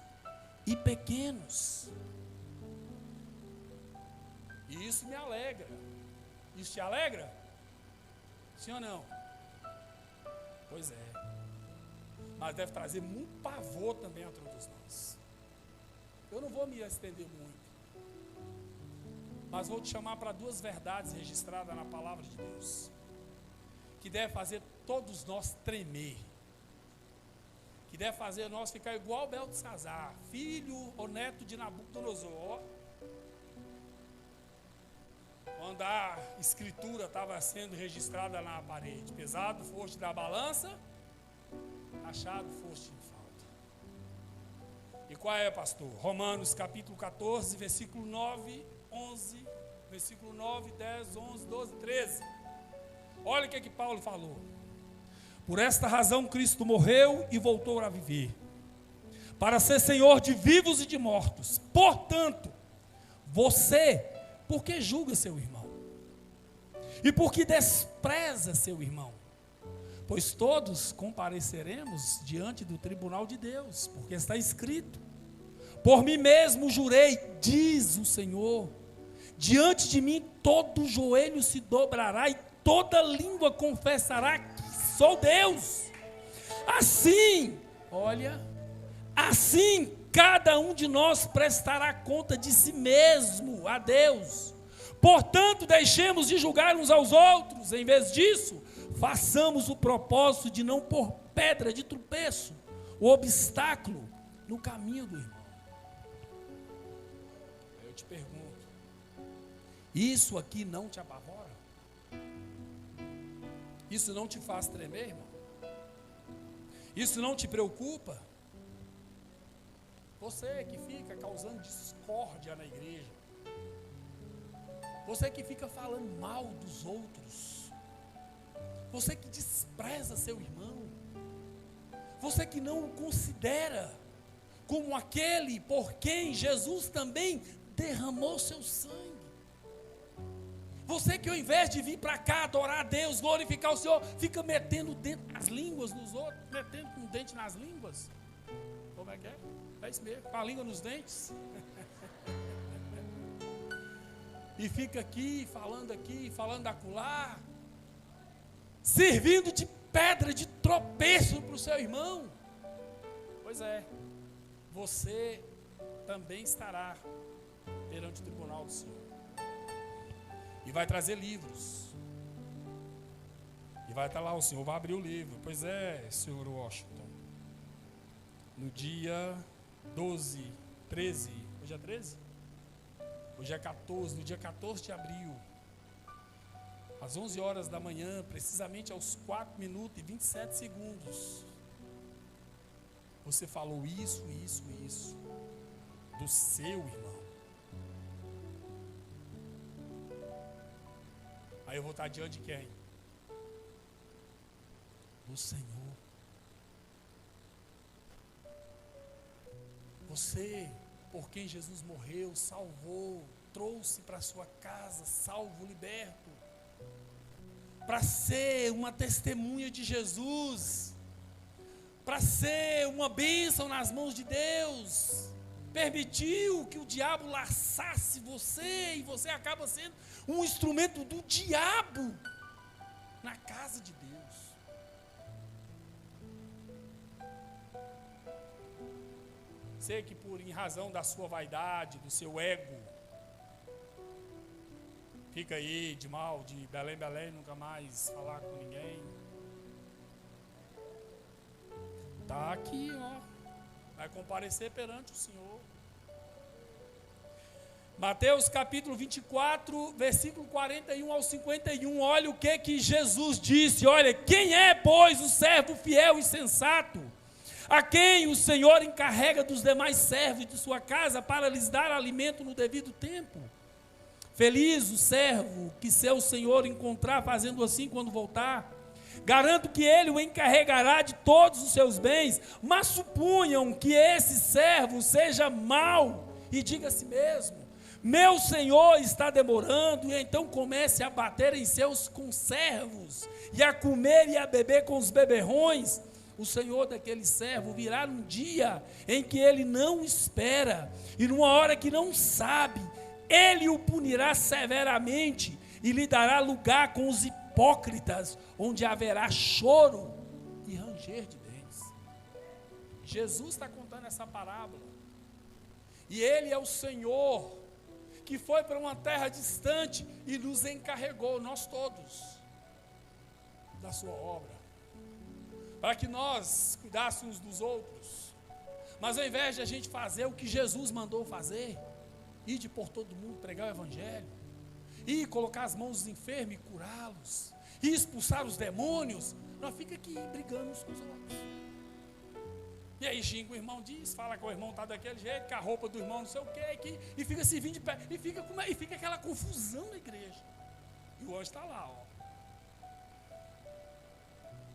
e pequenos. E isso me alegra. Isso te alegra? Sim ou não? Pois é. Mas deve trazer muito pavor também a todos nós. Eu não vou me estender muito, mas vou te chamar para 2 verdades registradas na palavra de Deus, que deve fazer todos nós tremer, que deve fazer nós ficar igual Beltesazar, filho ou neto de Nabucodonosor. Quando a escritura estava sendo registrada na parede: pesado foste da balança, achado foste em falta. E qual é, pastor? Romanos capítulo 14, versículo 9, 11, versículo 9, 10, 11, 12, 13. Olha o que Paulo falou. Por esta razão Cristo morreu e voltou a viver, para ser Senhor de vivos e de mortos. Portanto, você, por que julga seu irmão? E por que despreza seu irmão? Pois todos compareceremos diante do tribunal de Deus, porque está escrito: por mim mesmo jurei, diz o Senhor, diante de mim todo joelho se dobrará e toda língua confessará que sou Deus. Assim, olha, assim cada um de nós prestará conta de si mesmo a Deus. Portanto, deixemos de julgar uns aos outros, em vez disso, façamos o propósito de não pôr pedra de tropeço, o obstáculo no caminho do irmão. Eu te pergunto, isso aqui não te apavora? Isso não te faz tremer, irmão? Isso não te preocupa? Você que fica causando discórdia na igreja, você que fica falando mal dos outros, você que despreza seu irmão, você que não o considera como aquele por quem Jesus também derramou seu sangue, você que ao invés de vir para cá adorar a Deus, glorificar o Senhor, fica metendo o dente nas línguas dos outros, metendo com o dente nas línguas. Como é que é? É isso mesmo, com a língua nos dentes. E fica aqui, falando acolá, servindo de pedra de tropeço para o seu irmão. Pois é, você também estará perante o tribunal do Senhor. E vai trazer livros. E vai estar lá, o Senhor vai abrir o livro. Pois é, senhor Washington. No dia 12, 13, hoje é 13? Hoje é 14, no dia 14 de abril, às 11 horas da manhã, precisamente aos 4 minutos e 27 segundos, você falou isso, do seu irmão. Aí eu vou estar diante de quem? Do Senhor. Você, por quem Jesus morreu, salvou, trouxe para sua casa, salvo, liberto, para ser uma testemunha de Jesus, para ser uma bênção nas mãos de Deus, permitiu que o diabo laçasse você, e você acaba sendo um instrumento do diabo na casa de Deus. Sei que em razão da sua vaidade, do seu ego, fica aí de mal, de Belém, nunca mais falar com ninguém. Está aqui, ó. Vai comparecer perante o Senhor. Mateus capítulo 24, versículo 41 ao 51. Olha o que Jesus disse. Olha, quem é, pois, o servo fiel e sensato, a quem o Senhor encarrega dos demais servos de sua casa para lhes dar alimento no devido tempo? Feliz o servo que seu Senhor encontrar fazendo assim quando voltar. Garanto que ele o encarregará de todos os seus bens, mas suponham que esse servo seja mau e diga a si mesmo: meu senhor está demorando, e então comece a bater em seus conservos, e a comer e a beber com os beberrões. O senhor daquele servo virá num dia em que ele não espera, e numa hora que não sabe, ele o punirá severamente, e lhe dará lugar com os hipócritas, onde haverá choro e ranger de dentes. Jesus está contando essa parábola, e ele é o Senhor que foi para uma terra distante e nos encarregou, nós todos, da sua obra, para que nós cuidássemos dos outros. Mas ao invés de a gente fazer o que Jesus mandou fazer, ir de por todo mundo pregar o evangelho, e colocar as mãos dos enfermos e curá-los, e expulsar os demônios, nós ficamos aqui brigando uns com os outros. E aí xinga o irmão, diz, fala que o irmão está daquele jeito, que a roupa do irmão não sei o quê, e fica se vindo de pé, e fica aquela confusão na igreja. E o anjo está lá, ó.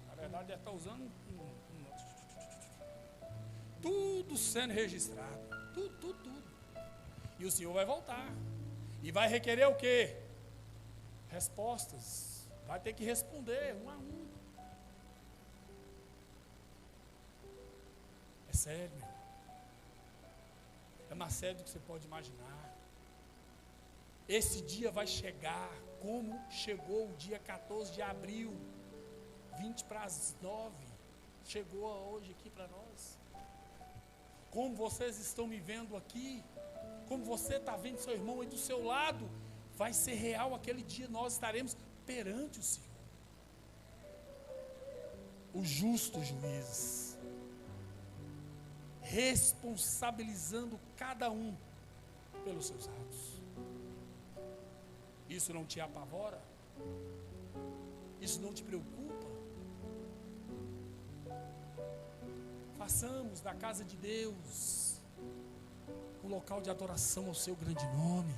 Na verdade, ele está usando tudo sendo registrado, tudo. E o Senhor vai voltar. E vai requerer o quê? Respostas. Vai ter que responder um a um. É sério, meu. É mais sério do que você pode imaginar. Esse dia vai chegar como chegou o dia 14 de abril, 20 para as 9. Chegou hoje aqui para nós. Como vocês estão me vendo aqui, como você está vendo seu irmão aí do seu lado, vai ser real aquele dia, nós estaremos perante o Senhor, o justo juiz, responsabilizando cada um pelos seus atos. Isso não te apavora? Isso não te preocupa? Façamos da casa de Deus um local de adoração ao seu grande nome.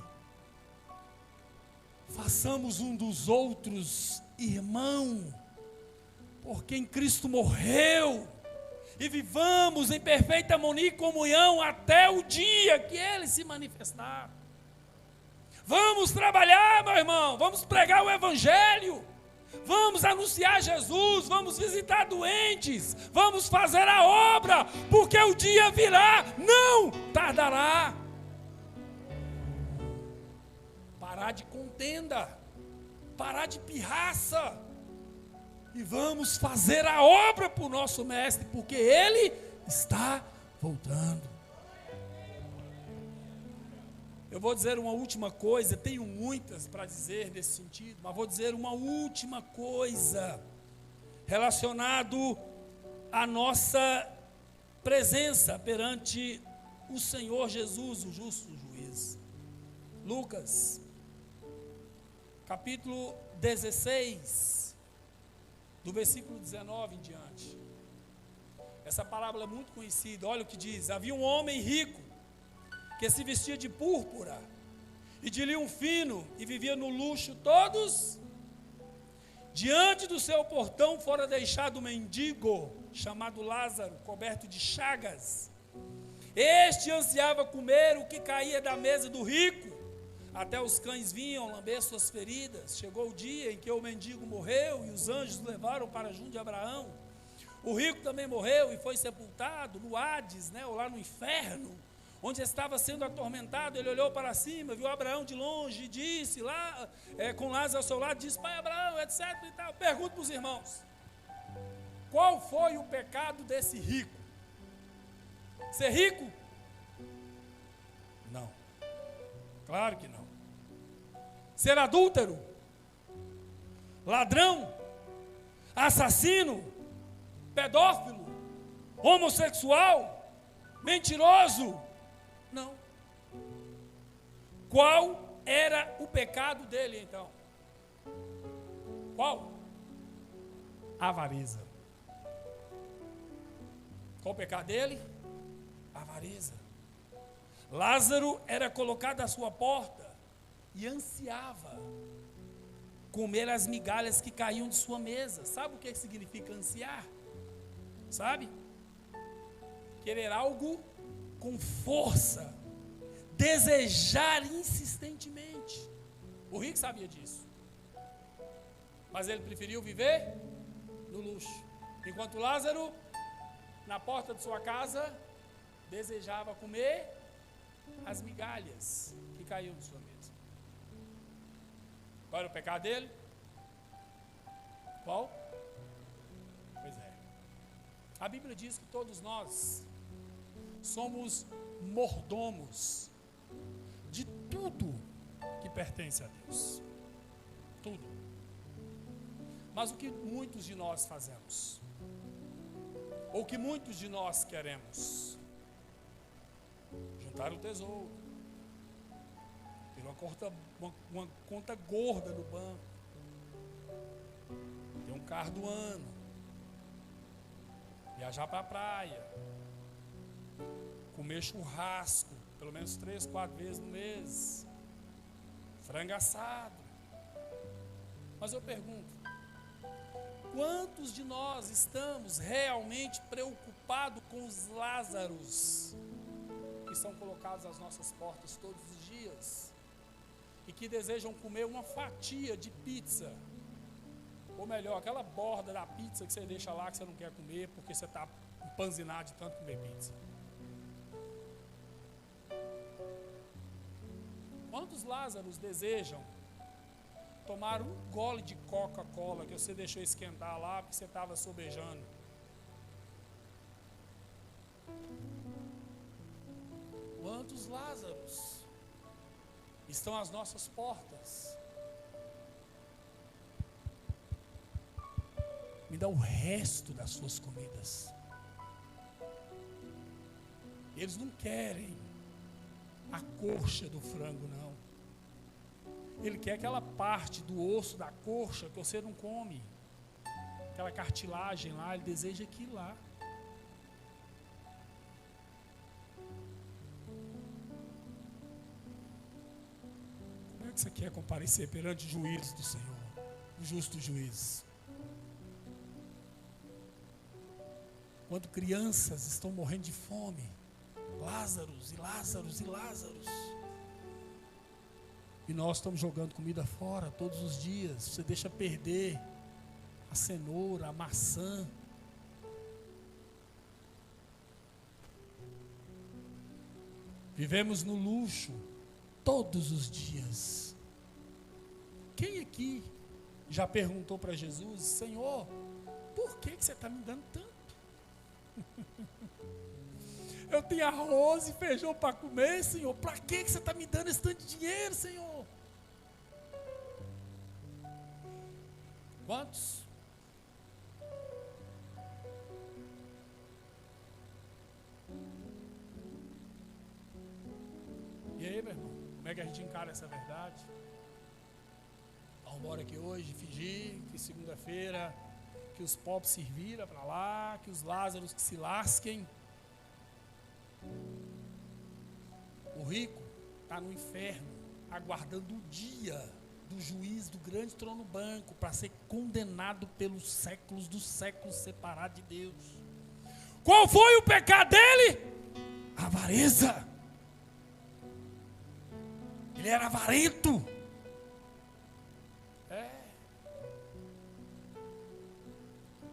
Façamos um dos outros irmão, por quem Cristo morreu, e vivamos em perfeita harmonia e comunhão até o dia que Ele se manifestar. Vamos trabalhar, meu irmão, vamos pregar o Evangelho, vamos anunciar Jesus, vamos visitar doentes, vamos fazer a obra, porque o dia virá, não tardará. Parar de contenda, parar de pirraça, e vamos fazer a obra para o nosso mestre, porque Ele está voltando. Eu vou dizer uma última coisa, tenho muitas para dizer nesse sentido, mas vou dizer uma última coisa, relacionado à nossa presença perante o Senhor Jesus, o justo juiz. Lucas capítulo 16, do versículo 19 em diante. Essa parábola é muito conhecida. Olha o que diz: havia um homem rico que se vestia de púrpura e de linho fino e vivia no luxo todos. Diante do seu portão fora deixado um mendigo chamado Lázaro, coberto de chagas. Este ansiava comer o que caía da mesa do rico. Até os cães vinham lamber suas feridas. Chegou o dia em que o mendigo morreu e os anjos o levaram para junto de Abraão. O rico também morreu e foi sepultado no Hades, ou lá no inferno, onde estava sendo atormentado. Ele olhou para cima, viu Abraão de longe e disse, lá com Lázaro ao seu lado, disse: pai Abraão, etc. e tal. Pergunto para os irmãos: qual foi o pecado desse rico? Ser rico? Não. Claro que não. Ser adúltero? Ladrão? Assassino? Pedófilo? Homossexual? Mentiroso? Não. Qual era o pecado dele então? Qual? Avareza. Qual o pecado dele? Avareza. Lázaro era colocado à sua porta e ansiava comer as migalhas que caíam de sua mesa. Sabe o que significa ansiar? Sabe? Querer algo com força, desejar insistentemente. O rico sabia disso, mas ele preferiu viver no luxo, enquanto Lázaro, na porta de sua casa, desejava comer as migalhas que caíam de sua mesa. Qual era o pecado dele? Qual? Pois é. A Bíblia diz que todos nós somos mordomos de tudo que pertence a Deus. Tudo. Mas o que muitos de nós fazemos? Ou o que muitos de nós queremos? Juntar o tesouro. Ter uma conta gorda no banco. Ter um carro do ano. Viajar para a praia. Comer churrasco, pelo menos 3, 4 vezes no mês. Frango assado. Mas eu pergunto: quantos de nós estamos realmente preocupados com os Lázaros que são colocados às nossas portas todos os dias e que desejam comer uma fatia de pizza, ou melhor, aquela borda da pizza que você deixa lá que você não quer comer porque você está empanzinado de tanto comer pizza? Quantos Lázaros desejam tomar um gole de Coca-Cola que você deixou esquentar lá porque você estava sobejando? Quantos Lázaros estão às nossas portas? Me dá o resto das suas comidas. Eles não querem a coxa do frango, não. Ele quer aquela parte do osso da coxa que você não come, aquela cartilagem lá, ele deseja aquilo lá. Como é que você quer comparecer perante o juiz do Senhor, o justo juiz? Quando crianças estão morrendo de fome, Lázaros e Lázaros e Lázaros, e nós estamos jogando comida fora todos os dias. Você deixa perder a cenoura, a maçã. Vivemos no luxo todos os dias. Quem aqui já perguntou para Jesus: Senhor, por que você está me dando tanto? Eu tenho arroz e feijão para comer, Senhor. Para que você está me dando esse tanto de dinheiro, Senhor? Quantos? E aí, meu irmão, como é que a gente encara essa verdade? Vamos embora aqui hoje, fingir que segunda-feira, que os pobres se viram para lá, que os Lázaros que se lasquem. O rico está no inferno, aguardando o dia do juiz do grande trono branco para ser condenado pelos séculos dos séculos, separado de Deus. Qual foi o pecado dele? Avareza. Ele era avarento.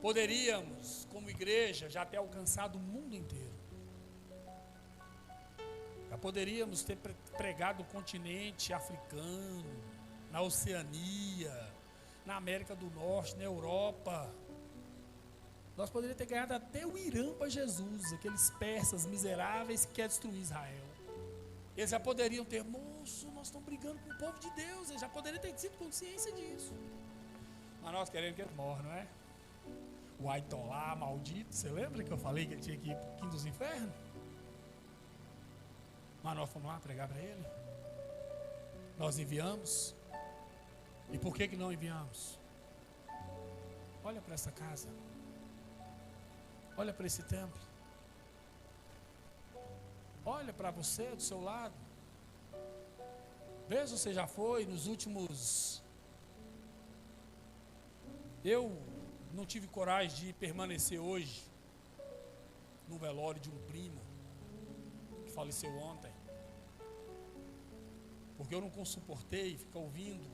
Poderíamos, como igreja, já ter alcançado o mundo inteiro. Já poderíamos ter pregado o continente africano, na Oceania, na América do Norte, na Europa. Nós poderíamos ter ganhado até o Irã para Jesus, aqueles persas miseráveis que querem destruir Israel. Eles já poderiam ter, moço, nós estamos brigando com o povo de Deus, eles já poderiam ter tido consciência disso. Mas nós queremos que ele morra, não é? O Aitolá maldito, você lembra que eu falei que ele tinha que ir para o quinto dos infernos? Mas nós fomos lá pregar para ele. Nós enviamos. E por que não enviamos? Olha para essa casa. Olha para esse templo. Olha para você do seu lado. Veja se você já foi nos últimos... Eu não tive coragem de permanecer hoje no velório de um primo que faleceu ontem, porque eu não suportei ficar ouvindo.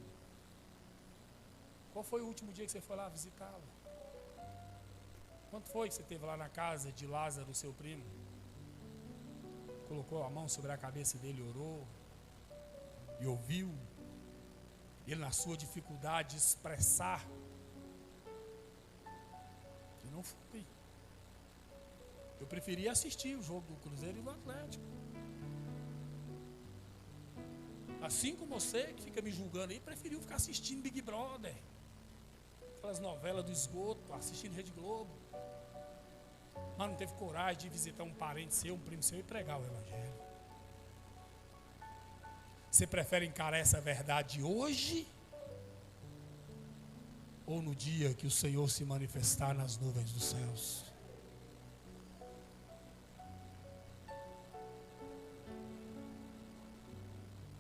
Qual foi o último dia que você foi lá visitá-lo? Quanto foi que você esteve lá na casa de Lázaro, seu primo? Colocou a mão sobre a cabeça dele, orou e ouviu ele na sua dificuldade de expressar. Não fui. Eu preferi assistir o jogo do Cruzeiro e do Atlético. Assim como você que fica me julgando aí, preferiu ficar assistindo Big Brother, aquelas novelas do esgoto, assistindo Rede Globo. Mas não teve coragem de visitar um parente seu, um primo seu e pregar o Evangelho. Você prefere encarar essa verdade hoje? Ou no dia que o Senhor se manifestar nas nuvens dos céus?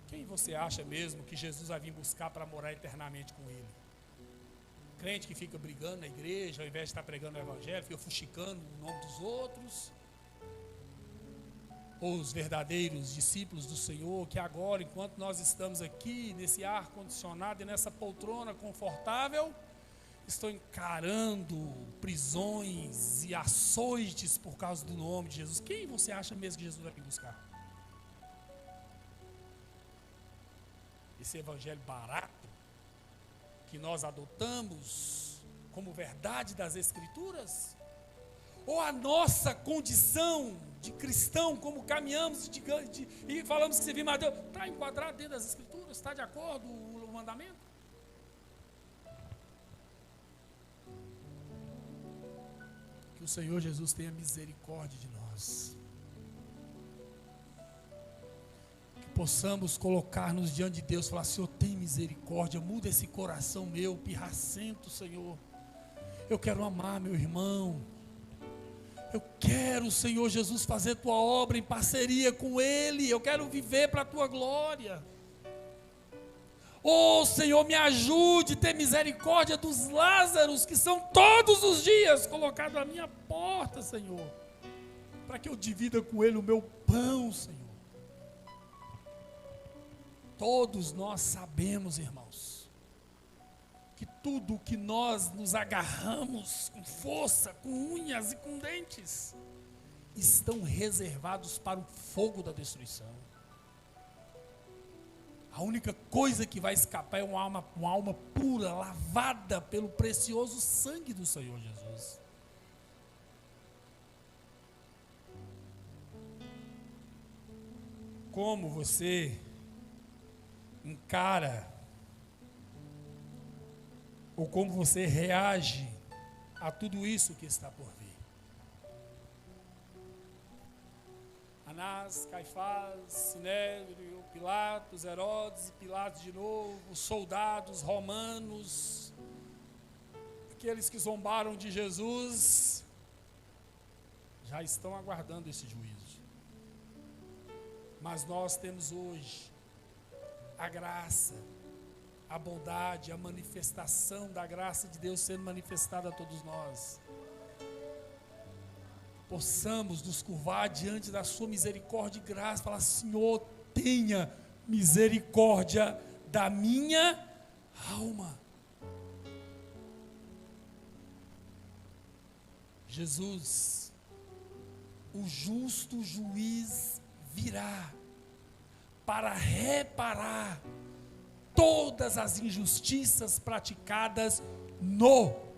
Quem você acha mesmo que Jesus vai vir buscar para morar eternamente com ele? Crente que fica brigando na igreja, ao invés de estar pregando o Evangelho, fica fuxicando o nome dos outros? Ou os verdadeiros discípulos do Senhor, que agora, enquanto nós estamos aqui, nesse ar-condicionado e nessa poltrona confortável, estão encarando prisões e açoites por causa do nome de Jesus. Quem você acha mesmo que Jesus vai vir buscar? Esse evangelho barato que nós adotamos como verdade das Escrituras? Ou a nossa condição de cristão, como caminhamos e falamos que servimos a Deus, está enquadrado dentro das Escrituras? Está de acordo com o mandamento? Que o Senhor Jesus tenha misericórdia de nós. Que possamos colocar-nos diante de Deus e falar: Senhor, tem misericórdia, muda esse coração meu, pirracento, Senhor. Eu quero amar meu irmão. Eu quero, Senhor Jesus, fazer Tua obra em parceria com Ele. Eu quero viver para a Tua glória. Oh, Senhor, me ajude a ter misericórdia dos Lázaros que são todos os dias colocados à minha porta, Senhor, para que eu divida com ele o meu pão, Senhor. Todos nós sabemos, irmãos, que tudo que nós nos agarramos com força, com unhas e com dentes, estão reservados para o fogo da destruição. A única coisa que vai escapar é uma alma pura, lavada pelo precioso sangue do Senhor Jesus. Como você encara, ou como você reage a tudo isso que está por vir? Anás, Caifás, Sinédrio, Pilatos, Herodes e Pilatos de novo, soldados romanos, aqueles que zombaram de Jesus, já estão aguardando esse juízo. Mas nós temos hoje a graça, a bondade, a manifestação da graça de Deus sendo manifestada a todos nós. Possamos nos curvar diante da sua misericórdia e graça, falar: Senhor, tenha misericórdia da minha alma. Jesus, o justo juiz, virá para reparar todas as injustiças praticadas no